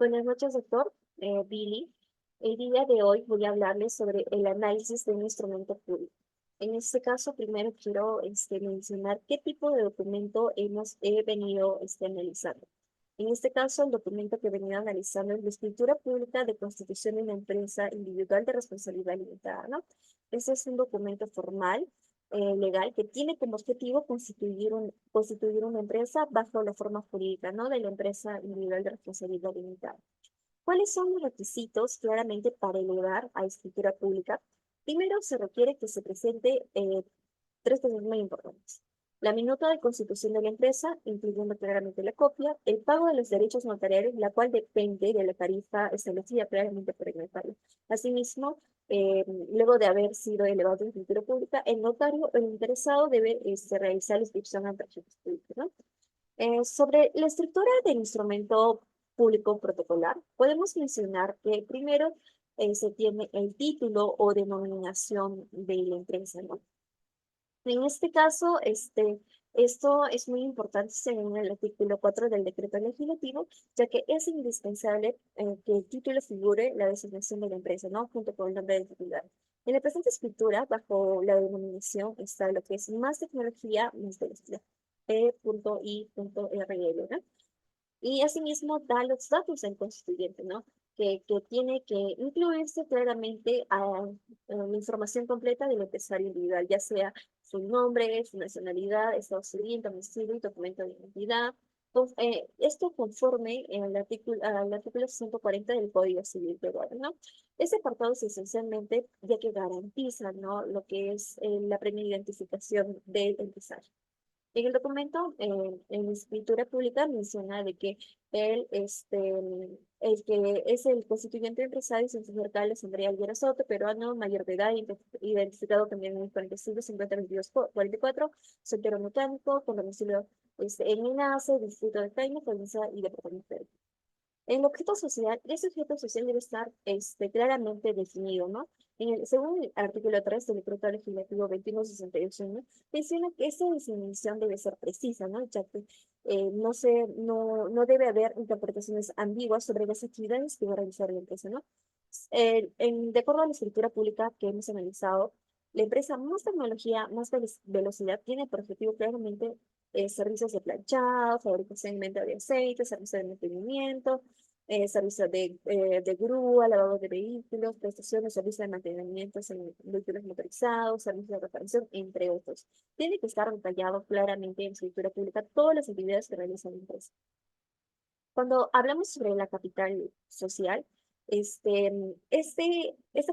Buenas noches, doctor Billy. El día de hoy voy a hablarles sobre el análisis de un instrumento público. En este caso, primero quiero mencionar qué tipo de documento he venido analizando. En este caso, el documento que he venido analizando es la escritura pública de constitución de una empresa individual de responsabilidad limitada, ¿no? Este es un documento formal, legal, que tiene como objetivo constituir una empresa bajo la forma jurídica, ¿no? De la empresa individual de responsabilidad limitada. ¿Cuáles son los requisitos claramente para elevar a escritura pública? Primero, se requiere que se presente tres cosas muy importantes. La minuta de constitución de la empresa, incluyendo claramente la copia, el pago de los derechos notariales, la cual depende de la tarifa establecida claramente por el notario. Asimismo, luego de haber sido elevado a escritura pública, el notario o el interesado debe realizar la inscripción ante registros públicos, ¿no? Sobre la estructura del instrumento público protocolar, podemos mencionar que primero se tiene el título o denominación de la empresa, ¿no? En este caso, esto es muy importante según el artículo 4 del decreto legislativo, ya que es indispensable que el título figure la designación de la empresa, ¿no? Junto con el nombre del titular. En la presente escritura, bajo la denominación, está lo que es más tecnología, más velocidad, P.I.RL, ¿no? Y asimismo da los datos del constituyente, ¿no? Que tiene que incluirse claramente a la información completa del empresario individual, ya sea su nombre, su nacionalidad, estado civil, domicilio y documento de identidad. Esto conforme al artículo 140 del Código Civil peruano, ¿no? Este apartado es esencialmente ya que garantiza, ¿no? Lo que es la previa identificación del empresario. En el documento, en escritura pública, menciona de que él, el que es el constituyente empresario, es el señor Carlos Andrea Alguera Soto, peruano, mayor de edad, identificado también en el 45 50 22 44, soltero mecánico, con domicilio en Minace, distrito de Caima, provincia y departamento de el objeto social, ese objeto social debe estar claramente definido, ¿no? Según el artículo 3 del decreto legislativo 2161, menciona que esa definición debe ser precisa, ¿no? Ya que no debe haber interpretaciones ambiguas sobre las actividades que va a realizar la empresa, ¿no? De acuerdo a la escritura pública que hemos analizado, la empresa más tecnología, más velocidad, tiene por objetivo claramente servicios de planchado, fabricación y venta de aceite, servicios de mantenimiento, servicios de grúa, lavado de vehículos, prestaciones, servicios de mantenimiento en vehículos motorizados, servicios de reparación, entre otros. Tiene que estar detallado claramente en la escritura pública todas las actividades que realiza la empresa. Cuando hablamos sobre la capital social, esta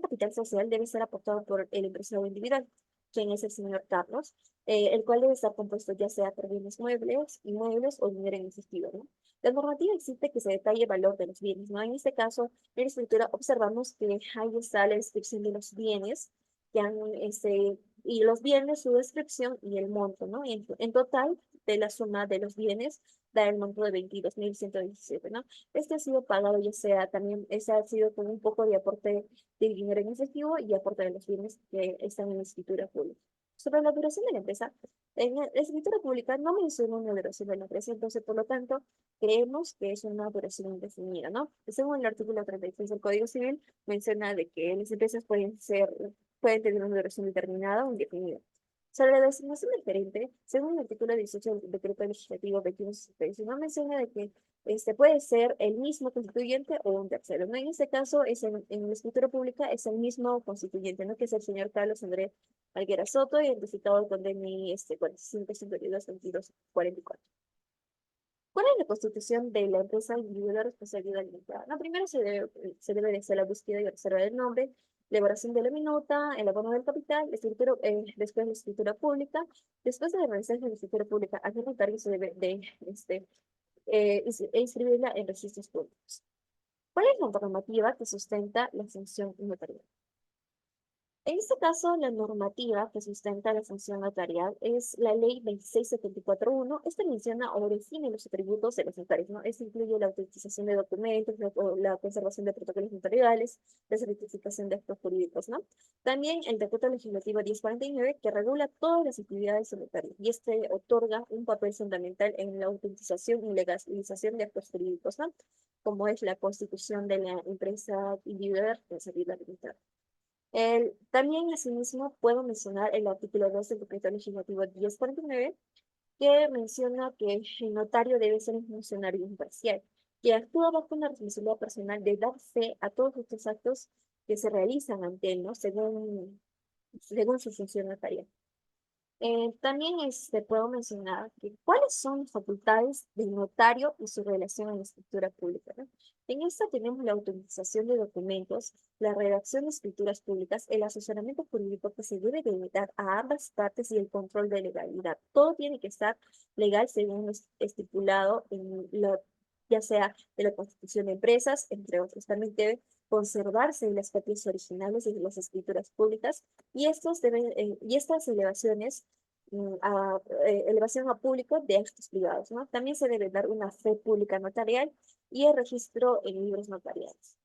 capital social debe ser aportado por el empresario individual, quien es el señor Carlos, el cual debe estar compuesto ya sea por bienes muebles, inmuebles o dinero en efectivo, ¿no? La normativa existe que se detalle el valor de los bienes, ¿no? En este caso, en la escritura observamos que ahí está la descripción de los bienes, que han, y los bienes, su descripción y el monto, ¿no? En total, de la suma de los bienes, da el monto de 22.117, ¿no? Este ha sido pagado, ya sea también, ese ha sido con un poco de aporte de dinero en efectivo y aporte de los bienes que están en la escritura pública. Sobre la duración de la empresa, en la escritura pública no menciona una duración de la empresa, entonces, por lo tanto, creemos que es una duración indefinida, ¿no? Según el artículo 36 del Código Civil, menciona de que las empresas pueden tener una duración determinada o indefinida. Sobre la designación del gerente, según el artículo 18 del decreto legislativo 2161, menciona de que puede ser el mismo constituyente o un tercero, ¿no? En este caso, en la escritura pública es el mismo constituyente, ¿no? Que es el señor Carlos Andrés Alguera Soto, identificado con DNI 45 52 22 44. ¿Cuál es la constitución de la empresa individual de responsabilidad limitada? No, primero se debe de hacer la búsqueda y reserva del nombre, elaboración de la minuta, el abono del capital, después la escritura pública. Después de realizar la escritura pública, al notario se debe de inscribirla en registros públicos. ¿Cuál es la normativa que sustenta la función notarial? En este caso, la normativa que sustenta la función notarial es la Ley 26741. Esta menciona o define los atributos de los notarios, ¿no? Esto incluye la autentización de documentos, la conservación de protocolos notariales, la certificación de actos jurídicos, ¿no? También el Decreto Legislativo 1049, que regula todas las actividades del notario, y otorga un papel fundamental en la autentización y legalización de actos jurídicos, ¿no? como es la constitución de la empresa individual responsabilidad limitada. También, asimismo, puedo mencionar el artículo 2 del decreto legislativo 1049, que menciona que el notario debe ser un funcionario imparcial, que actúa bajo una responsabilidad personal de dar fe a todos estos actos que se realizan ante él, ¿no? Según su función notarial. También puedo mencionar que cuáles son las facultades del notario y su relación en la escritura pública, ¿no? En esta tenemos la autorización de documentos, la redacción de escrituras públicas, el asesoramiento jurídico que se debe de dar a ambas partes y el control de legalidad. Todo tiene que estar legal según lo estipulado ya sea de la Constitución de Empresas, entre otros. También debe conservarse las copias originales de las escrituras públicas y estas elevaciones elevación a público de actos privados, ¿no? También se debe dar una fe pública notarial y el registro en libros notariales.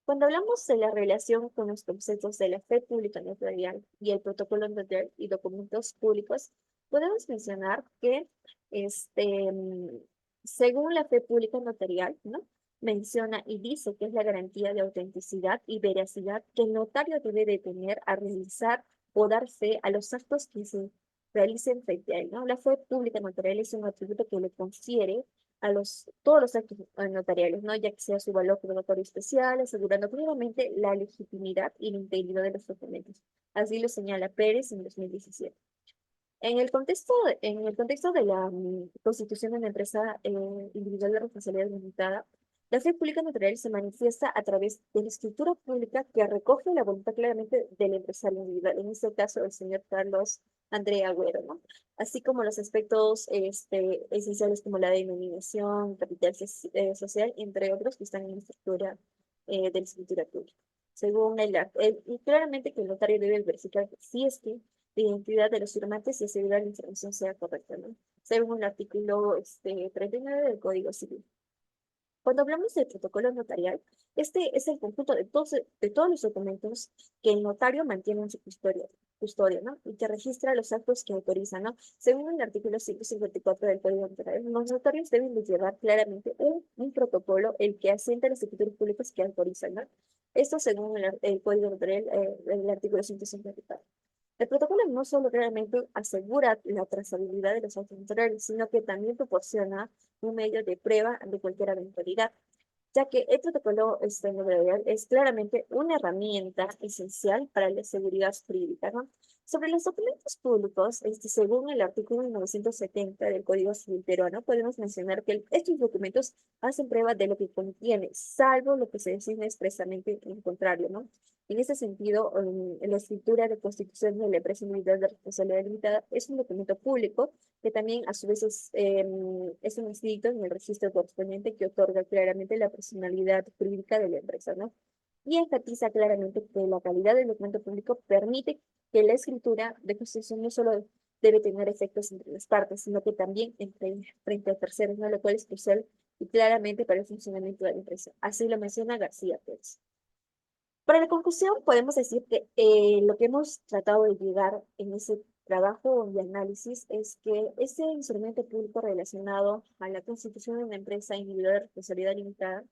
Cuando hablamos de la relación con los conceptos de la fe pública notarial y el protocolo notarial y documentos públicos, podemos mencionar que según la fe pública notarial, ¿no? Menciona y dice que es la garantía de autenticidad y veracidad que el notario debe de tener a realizar o dar fe a los actos que se realicen frente a él, ¿no? La fe pública notarial es un atributo que le confiere a todos los actos notariales, ¿no? Ya que sea su valor probatorio especial, asegurando plenamente la legitimidad y la integridad de los documentos. Así lo señala Pérez en 2017. En el contexto de la constitución de una empresa individual de responsabilidad limitada, la fe pública notarial se manifiesta a través de la escritura pública que recoge la voluntad claramente del empresario individual, en este caso el señor Carlos Andrea Agüero, ¿no? Así como los aspectos esenciales como la denominación, capital social, entre otros que están en la estructura de la escritura pública. Según y claramente que el notario debe verificar si es que la identidad de los firmantes y asegurar la información sea correcta, ¿no? Según el artículo 39 del Código Civil. Cuando hablamos del protocolo notarial, este es el conjunto de todos los documentos que el notario mantiene en su custodia, ¿no? Y que registra los actos que autoriza, ¿no? Según el artículo 154 del Código Notarial, los notarios deben de llevar claramente un protocolo el que asienta las escrituras públicas que autorizan, ¿no? Esto según el Código Notarial, el artículo 154. El protocolo no solo realmente asegura la trazabilidad de los actos notariales, sino que también proporciona un medio de prueba de cualquier eventualidad, ya que el protocolo notarial es claramente una herramienta esencial para la seguridad jurídica, ¿no? Sobre los documentos públicos, según el artículo 970 del Código Civil peruano, podemos mencionar que estos documentos hacen prueba de lo que contiene, salvo lo que se define expresamente en contrario, ¿no? En ese sentido, la escritura de constitución de la empresa individual de responsabilidad limitada es un documento público que también a su vez es un inscrito en el registro correspondiente que otorga claramente la personalidad jurídica de la empresa, ¿no? Y enfatiza claramente que la calidad del documento público permite que la escritura de constitución no solo debe tener efectos entre las partes, sino que también frente a terceros, ¿no? Lo cual es crucial y claramente para el funcionamiento de la empresa. Así lo menciona García Pérez. Para la conclusión, podemos decir que lo que hemos tratado de llegar en ese trabajo y análisis es que ese instrumento público relacionado a la constitución de una empresa individual de responsabilidad limitada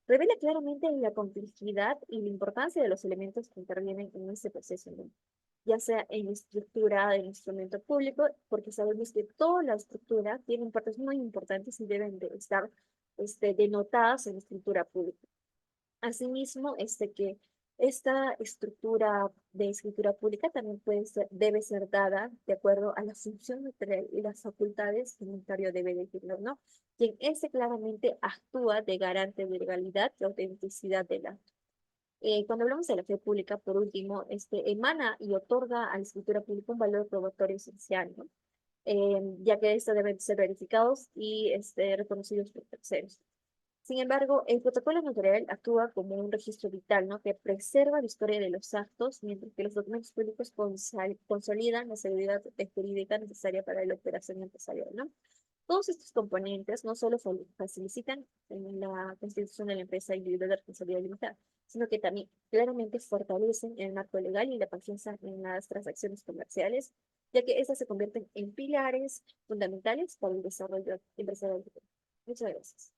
revela claramente la complejidad y la importancia de los elementos que intervienen en ese proceso, ¿no? Ya sea en la estructura del instrumento público, porque sabemos que toda la estructura tiene partes muy importantes y deben de estar denotadas en la estructura pública. Asimismo, que esta estructura de escritura pública también debe ser dada de acuerdo a la función notarial y las facultades que el notario debe de tener, ¿no? Quien claramente actúa de garante de legalidad y autenticidad del acto. Cuando hablamos de la fe pública, por último, emana y otorga a la escritura pública un valor probatorio esencial, ¿no? Ya que estos deben ser verificados y reconocidos por terceros. Sin embargo, el protocolo notarial actúa como un registro vital, ¿no? Que preserva la historia de los actos, mientras que los documentos públicos consolidan la seguridad jurídica necesaria para la operación empresarial, ¿no? Todos estos componentes no solo facilitan en la constitución de la empresa individual de responsabilidad limitada, sino que también claramente fortalecen el marco legal y la confianza en las transacciones comerciales, ya que estas se convierten en pilares fundamentales para el desarrollo empresarial. Muchas gracias.